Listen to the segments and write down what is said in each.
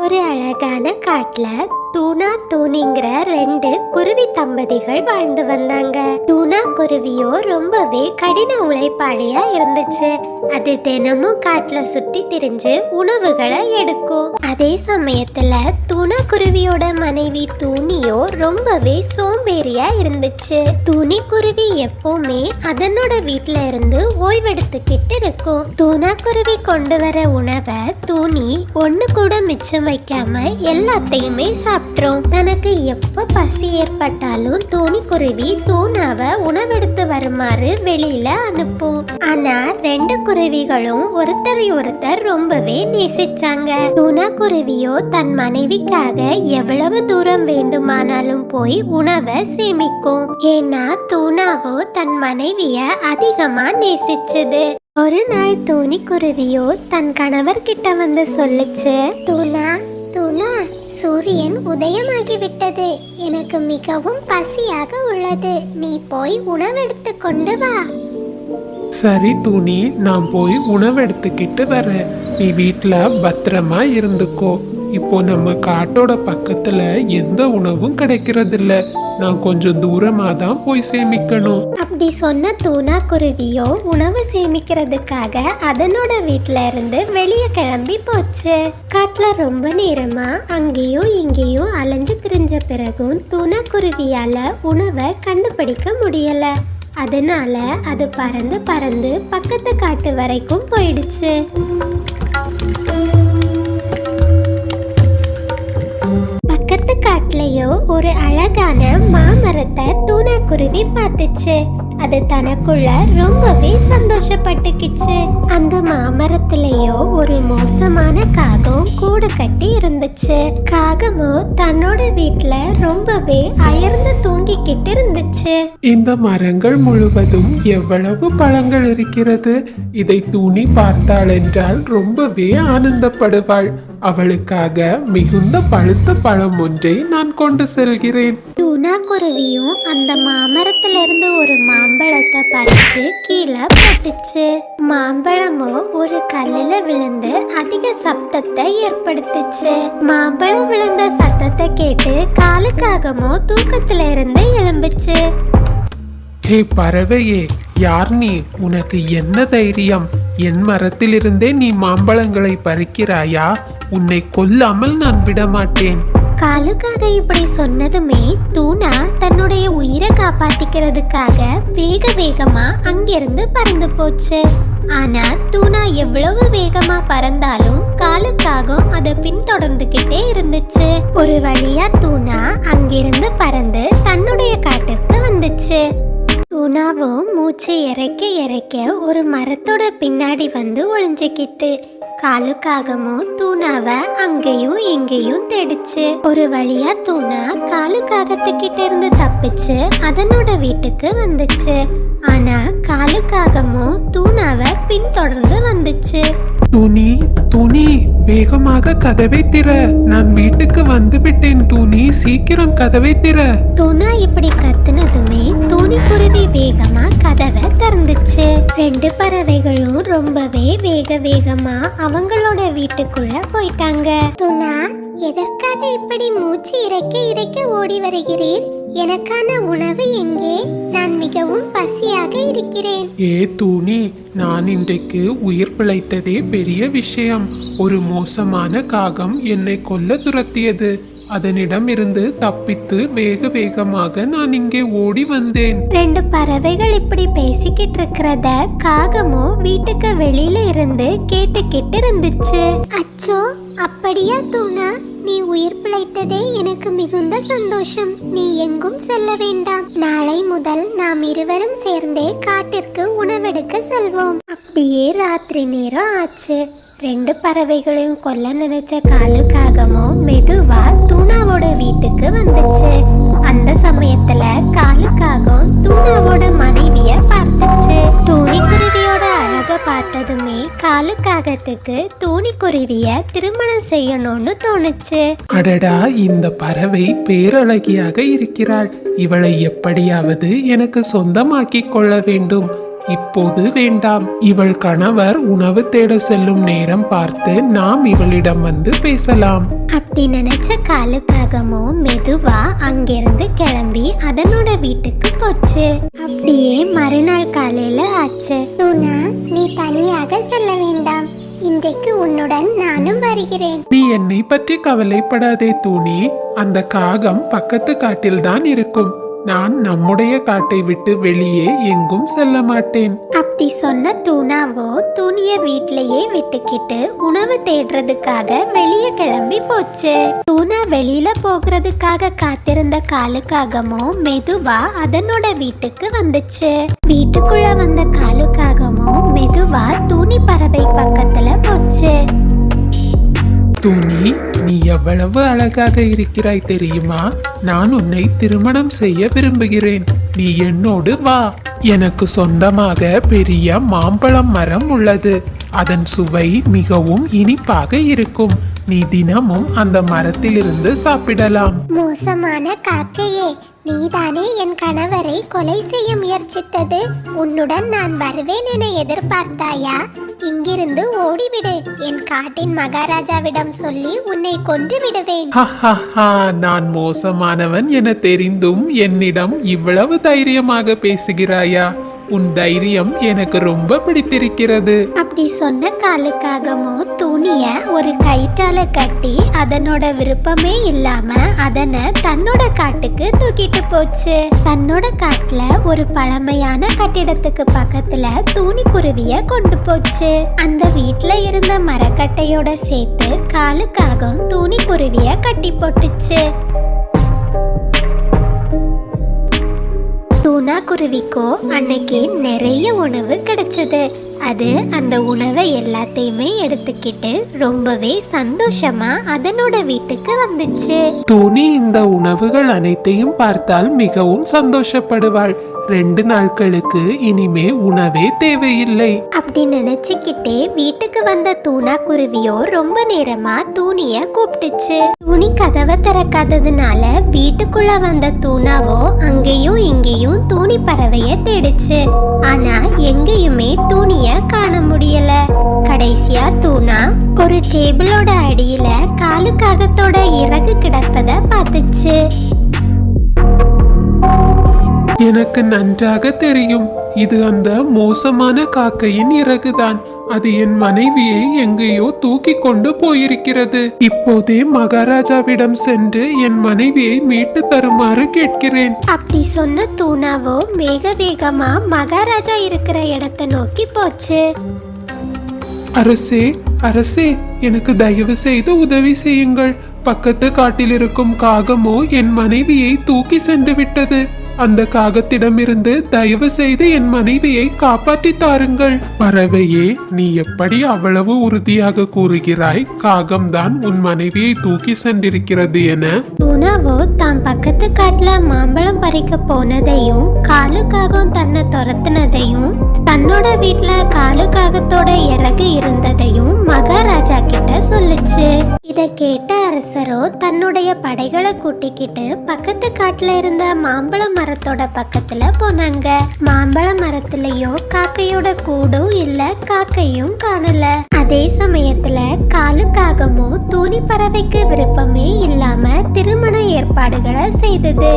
ஒரு அழகான காட்டுல தூனா தூணிங்கிற ரெண்டு குருவி தம்பதிகள் வாழ்ந்து வந்தாங்க. தூனா குருவியோ ரொம்பவே கடின உழைப்பாளியா இருந்துச்சு. அது தினமும் காட்டுல சுத்தி திரிஞ்சு உணவுகளை எடுக்கும். அதே சமயத்துல தூனா குருவியோட மனைவி தூணியோ ரொம்பவே சோம்பேறியா இருந்துச்சு. தூணி குருவி எப்பவுமே அதனோட வீட்டுல இருந்து ஓய்வெடுத்துக்கிட்டு இருக்கும். தூனா குருவி கொண்டு வர உணவை தூணி ஒண்ணு கூட மிச்சம் வைக்காம எல்லாத்தையுமே சாப்பிட்றோம். தனக்கு எப்ப பசி ஏற்பட்டாலும் தூணி குருவி தூணாவை உணவெடுத்து வருமாறு வெளியில அனுப்பும். ஆனா ரெண்டு குருவிகளும் ஒருத்தரை ஒருத்தர் ரொம்பவே நேசிச்சாங்க. தூணா குருவியோ தன் மனைவிக்காக எவ்வளவு தூரம் வேண்டுமானாலும் போய் உணவை சேமிக்கும். ஏன்னா தூணாவோ தன் மனைவிய அதிகமா நேசிச்சது. ஒரு நாள் தூணி குருவியோ தன் கணவர்கிட்ட வந்து சொல்லுச்சு, தூணா தூணா, சூரியன் உதயமாகிவிட்டது. எனக்கு மிகவும் பசியாக உள்ளது. நீ போய் உணவெடுத்து கொண்டு வா. சரி தூணி, நான் போய் உணவெடுத்துக்கிட்டு வரேன். நீ வீட்டுல பத்திரமா இருந்துக்கோ. இப்போ நம்ம காட்டோட பக்கத்துல எந்த உணவும் கிடைக்கிறது இல்ல. நான் கொஞ்சம் தூரமா தான் போய் சேமிக்கணும். அப்படி சொன்ன தூணா குருவியோ உணவு சேமிக்கிறதுக்காக அதனோட வீட்டுல இருந்து வெளியே கிளம்பி போச்சு. காட்டுல ரொம்ப நேரமா அங்கேயும் இங்கேயும் அலைஞ்சு திரிஞ்ச பிறகும் தூணா குருவியால உணவை கண்டுபிடிக்க முடியல. அதனால அது பறந்து பறந்து பக்கத்து காட்டு வரைக்கும் போயிடுச்சு. பக்கத்து காட்டுலயோ ஒரு அழகான மாமரத்தை தூணா குருவி பார்த்துச்சு. அது தனக்குள்ள ரொம்பவே சந்தோஷப்பட்டுக்கிச்சு. அந்த மாமரத்திலேயோ ஒரு மோசமான காகம் கூடு கட்டி இருந்துச்சு. காகமோ தன்னோட வீட்டுல ரொம்பவே அயர்ந்து தூங்கிக்கிட்டு இருந்துச்சு. இந்த மரங்கள் முழுவதும் எவ்வளவு பழங்கள் இருக்கிறது. இதை தூணி பார்த்தாள் என்றால் ரொம்பவே ஆனந்தப்படுவாள். அவளுக்காக மிகுந்த பழுத்த பழம் ஒன்றை நான் கொண்டு செல்கிறேன். தூணா குருவியும் அந்த மாமரத்திலிருந்து ஒரு மாம்பழத்தை பறிச்சு கீழே போட்டுச்சு. மாம்பழமோ ஒரு கல்லுல விழுந்து அதிக சப்தத்தை ஏற்படுத்துச்சு. மாம்பழம் விழுந்த சத்தத்தை கேட்டு காலுக்காகமோ தூக்கத்துல இருந்து எழும்புச்சு. ஹே பறவையே, யார் நீ? உனக்கு என்ன தைரியம்? என் மரத்திலிருந்தே நீ மாம்பழங்களை பறிக்கிறாயா? உன்னை கொல்லாமல் நான் விடமாட்டேன். காலுக்காக இப்படி சொன்னதுமே தூணா தன்னுடைய உயிரை காப்பாத்திக்கிறதுக்காக வேக வேகமா அங்கிருந்து பறந்து போச்சு. ஆனா தூணா எவ்வளவு வேகமா பறந்தாலும் காலுக்காகவும் அதை பின்தொடர்ந்துகிட்டே இருந்துச்சு. ஒரு வழியா தூணா அங்கிருந்து பறந்து தன்னுடைய காட்டிற்கு வந்துச்சு. தூணாவும் மூச்சை இறைக்க இறைக்க ஒரு மரத்தோட பின்னாடி வந்து ஒளிஞ்சுக்கிட்டு காலுக்காகமோ தூணாவை அங்கேயும் இங்கேயும் தேடிச்சு. ஒரு வழியா தூணா காலுக்காகத்துக்கிட்ட இருந்து தப்பிச்சு அதனோட வீட்டுக்கு வந்துச்சு. ஆனா காலுக்காகமோ தூணாவை பின்தொடர்ந்து வந்துச்சு. தூணி தூணி, வேகமாக கதவை திற. நான் வீட்டுக்கு வந்து விட்டேன் தூணி, சீக்கிரம் கதவை திற. தூணா இப்படி கத்துனதுமே தூணி குருவி வேகமா கதவை திறந்துச்சு. ரெண்டு பறவைகளும் ரொம்பவே வேகமா அவங்களோட வீட்டுக்குள்ள போயிட்டாங்க. தூணா, எதற்காக இப்படி மூச்சு இறைக்க இறைக்க ஓடி வருகிறீர்? எனக்கான உணவு எங்கே? நான் மிகவும் பசியாக இருக்கிறேன். ஏ தூணி, நான் இன்றைக்கு உயிர் பிழைத்ததே பெரிய விஷயம். ஒரு மோசமான காகம் என்னை கொல்ல துரத்தியது. அதனிடம் இருந்து தப்பித்து வேகமாக நான் இங்கே ஓடி வந்தேன். ரெண்டு பறவைகள் இப்படி பேசிக்கிட்டு இருக்கிறத காகமோ வீட்டுக்கு வெளியில இருந்து கேட்டுக்கிட்டு இருந்துச்சு. அச்சோ, அப்படியா தூணா? நீ உயிர் பிழைத்ததே எனக்கு மிகுந்த சந்தோஷம். நீ எங்கும் செல்ல வேண்டாம். நாளை முதல் நாம் இருவரும் சேர்ந்தே காட்டிற்கு உணவெடுக்க செல்வோம். அப்படியே ராத்திரி நேரம் ஆச்சு. ரெண்டு பறவைகளையும் கொல்ல நினைச்ச காலுக்காகமோ மெதுவா தூணாவோட வீட்டுக்கு வந்துச்சு. அந்த சமயத்துல காலுக்காகவும் தூணாவோட மனைவிய பார்த்துச்சு. தூணிக்குருவியோட அழக பார்த்ததுமே காலுக்காகத்துக்கு தூணிக்குருவிய திருமணம் செய்யணும்னு தோணுச்சு. அடடா, இந்த பறவை பேரழகியாக இருக்கிறாள். இவளை எப்படியாவது எனக்கு சொந்தமாக்கி கொள்ள வேண்டும். இப்போது வேண்டாம். இவள் கணவர் உணவு தேட செல்லும் நேரம் பார்த்து நாம் இவளிடம் வந்து பேசலாம். அப்படி நினைச்ச காலுக்காகமும் மெதுவா அங்கிருந்து கிளம்பி அதனோட வீட்டுக்கு போச்சு. அப்படியே மறுநாள் காலையில ஆச்சு. டூனா, நீ தனியாக செல்ல வேண்டாம். இன்றைக்கு உன்னுடன் நானும் வருகிறேன். நீ என்னை பற்றி கவலைப்படாதே தூணி. அந்த காகம் பக்கத்து காட்டில்தான் இருக்கும். நான் நம்முடைய காட்டை விட்டு வெளியே எங்கும் செல்ல மாட்டேன். அப்படி சொன்ன டூனாவோ துணிய வீட்லயே விட்டுக்கிட்டு உணவு தேடுறதுக்காக வெளியே கிளம்பி போச்சு. டூனா வெளியில போகிறதுக்காக காத்திருந்த காலுக்காகமோ மெதுவா அதனோட வீட்டுக்கு வந்துச்சு. வீட்டுக்குள்ள வந்த காலுக்காகமோ மெதுவா தூணி பறவை பக்கத்துல போச்சு. தூணி, நீ எவ்வளவு அழகாக இருக்கிறாய் தெரியுமா? நான் உன்னை திருமணம் செய்ய விரும்புகிறேன். நீ என்னோடு வா. எனக்கு சொந்தமாக பெரிய மாம்பழம் மரம் உள்ளது. அதன் சுவை மிகவும் இனிப்பாக இருக்கும். நீ தினமும் அந்த மரத்திலிருந்து சாப்பிடலாம். மோசமான காக்கையே, நீதானே என் கணவரை கொலை செய்ய முயற்சித்தது. உன்னுடன் நான் வருவேன் என எதிர்பார்த்தாயா? இங்கிருந்து ஓடிவிடு. என் காட்டின் மகாராஜாவிடம் சொல்லி உன்னை கொன்று விடுவேன். நான் மோசமானவன் என தெரிந்தும் என்னிடம் இவ்வளவு தைரியமாக பேசுகிறாயா? உன் தைரியம் எனக்கு ரொம்ப பிடித்திருக்கிறது. அப்படி சொன்ன காலுக்காகமோ துணிய ஒரு கயிற்றால கட்டி அதனோட விருப்பமே இல்லாம அதனை தன்னோட காட்டுக்கு தூக்கிட்டு போச்சு. தன்னோட காட்டுல ஒரு பழமையான கட்டிடத்துக்கு பக்கத்துல தூணிக்குருவிய கொண்டு போச்சு. அந்த வீட்டுல இருந்த மரக்கட்டையோட சேர்த்து காலுக்காகவும் தூணிக்குருவிய கட்டி போட்டுச்சு. டூனா குருவிக்கோ அன்னைக்கு நிறைய உணவு கிடைச்சது. அது அந்த உணவை எல்லாத்தையுமே எடுத்துக்கிட்டு ரொம்பவே சந்தோஷமா அதனோட வீட்டுக்கு வந்துச்சு. தூணி இந்த உணவுகள் அனைத்தையும் பார்த்தால் மிகவும் சந்தோஷப்படுவாள். 2 நாட்களுக்கு இனிமே உணவே தேவையில்லை. அப்படி நினைச்சுக்கிட்டே வீட்டுக்கு வந்த டூனா குருவியோ ரொம்ப நேரமா தூணிய கூப்பிட்டுச்சு. தூணி கதவை திறக்காததுனால வீட்டுக்குள்ள வந்த டூனாவோ அங்கேயும் இங்கேயும் தூணி பறவைய தேடிச்சு. ஆனா எங்கேயுமே தூணிய காண முடியல. கடைசியா டூனா ஒரு டேபிளோட அடியில காலுக்காகத்தோட இறகு கிடப்பத பார்த்துச்சு. எனக்கு நன்றாக தெரியும், இது அந்த மோசமான காக்கையின் இறகுதான். அது என் மனைவியை எங்கேயோ தூக்கி கொண்டு போயிருக்கிறது. இப்போதே மகாராஜாவிடம் சென்று என் மனைவியை மீட்டு தருமாறு கேட்கிறேன். அப்படி சொன்ன டூனாவோ வேக வேகமா மகாராஜா இருக்கிற இடத்தை நோக்கி போச்சு. அரசே, அரசே, எனக்கு தயவு செய்து உதவி செய்யுங்கள். பக்கத்து காட்டில் இருக்கும் காகமோ என் மனைவியை தூக்கி சென்று விட்டது. அந்த காகத்திடமிருந்து தயவு செய்து என் மனைவியை காப்பாற்றி தாருங்கள். பறவையே, நீ எப்படி அவ்வளவு உறுதியாக கூறுகிறாய் காகம்தான் உன் மனைவியை தூக்கி சென்றிருக்கிறது என? டூனாவோ தான் பக்கத்து காட்டுல மாம்பழம் பறிக்க போனதையும் காலுக்காகவும் தன்னை துரத்துனதையும் தன்னோட வீட்டுல காலுக்காகத்தோட இறகு இருந்ததையும் மகாராஜா கிட்ட சொல்லுச்சு. இத கேட்ட அரசரோ தன்னுடைய படைகளை கூட்டிக்கிட்டு பக்கத்து காட்டுல இருந்த மாம்பழ மரத்தோட பக்கத்துல போனாங்க. மாம்பழ மரத்திலயோ காக்கையோட கூடும் இல்ல, காக்கையும் காணல. அதே சமயத்துல காலுக்காகமோ தூணி பறவைக்கு விருப்பமே இல்லாம திருமண ஏற்பாடுகளை செய்தது.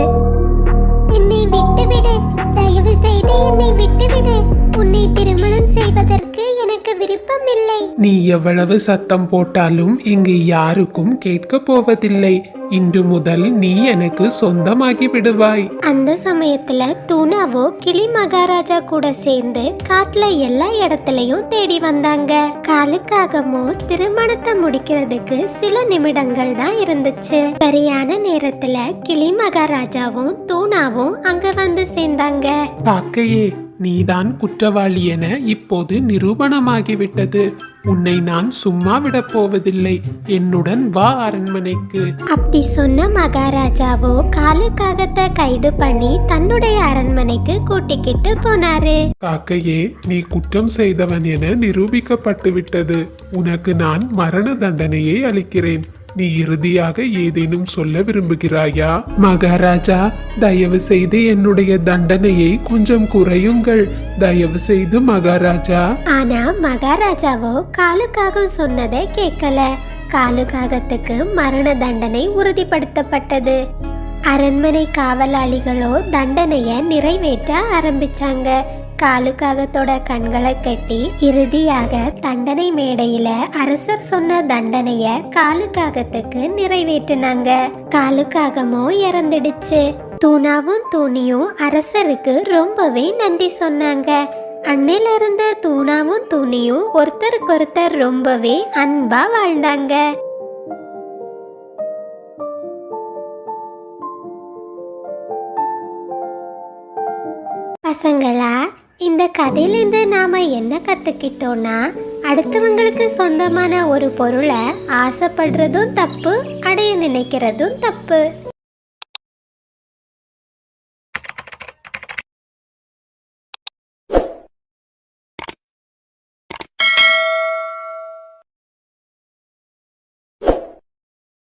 என்னை விட்டுவிடு, தயவு செய்து என்னை விட்டுவிடு. உன்னை திருமணம் செய்வதற்கு எனக்கு விருப்பம் இல்லை. நீ எவ்வளவு சத்தம் போட்டாலும் இங்கு யாருக்கும் கேட்க போவதில்லை. இன்று முதல் நீ எனக்கு சொந்தமாகி விடுவாய். அந்த சமயத்துல டூனாவோ கிளி மகாராஜா கூட சேர்ந்து காட்டுல எல்லா இடத்துலயும் தேடி வந்தாங்க. காலுக்காகமோ திருமணத்தை முடிக்கிறதுக்கு சில நிமிடங்கள் தான் இருந்துச்சு. சரியான நேரத்துல கிளி மகாராஜாவும் டூனாவும் அங்க வந்து சேர்ந்தாங்க. காக்கையே, நீதான் குற்றவாளி என இப்போது நிரூபணமாகிவிட்டது. உன்னை நான் சும்மா விடப் போவதில்லை. என்னுடன் வா அரண்மனைக்கு. அப்படி சொன்ன மகாராஜாவோ காலுக்காகத்தை கைது பண்ணி தன்னுடைய அரண்மனைக்கு கூட்டிக்கிட்டு போனாரு. காக்கையே, நீ குற்றம் செய்தவன் என நிரூபிக்கப்பட்டு விட்டது. உனக்கு நான் மரண தண்டனையை அளிக்கிறேன். நீ இறுதியாக ஏதேனும் சொல்ல விரும்புகிறாயா? மகாராஜா, தயவு செய்து என்னுடைய தண்டனையை கொஞ்சம் குறையுங்கள். தயவு செய்து மகாராஜா. ஆனா மகாராஜாவோ காலுக்காக சொன்னதை கேட்கல. காலுக்காகத்துக்கு மரண தண்டனை உறுதிப்படுத்தப்பட்டது. அரண்மனை காவலாளிகளோ தண்டனைய நிறைவேற்ற ஆரம்பிச்சாங்க. காலுக்காகத்தோட கண்களை கட்டி இறுதியாக தண்டனை மேடையில அரசர் சொன்ன தண்டனைய காலுக்காகத்துக்கு நிறைவேற்றினாங்க. காலுக்காகமோ இறந்துடுச்சு. தூணாவும் தூணியும் அரசருக்கு ரொம்பவே நன்றி சொன்னாங்க. அன்னையில இருந்த தூணாவும் தூணியும் ஒருத்தருக்கொருத்தர் ரொம்பவே அன்பா வாழ்ந்தாங்க. பசங்களா, இந்த கதையிலேருந்து நாம என்ன கத்துக்கிட்டோம்னா, அடுத்தவங்களுக்கு சொந்தமான ஒரு பொருளை ஆசைப்படுறதும் தப்பு, அடைய நினைக்கிறதும் தப்பு.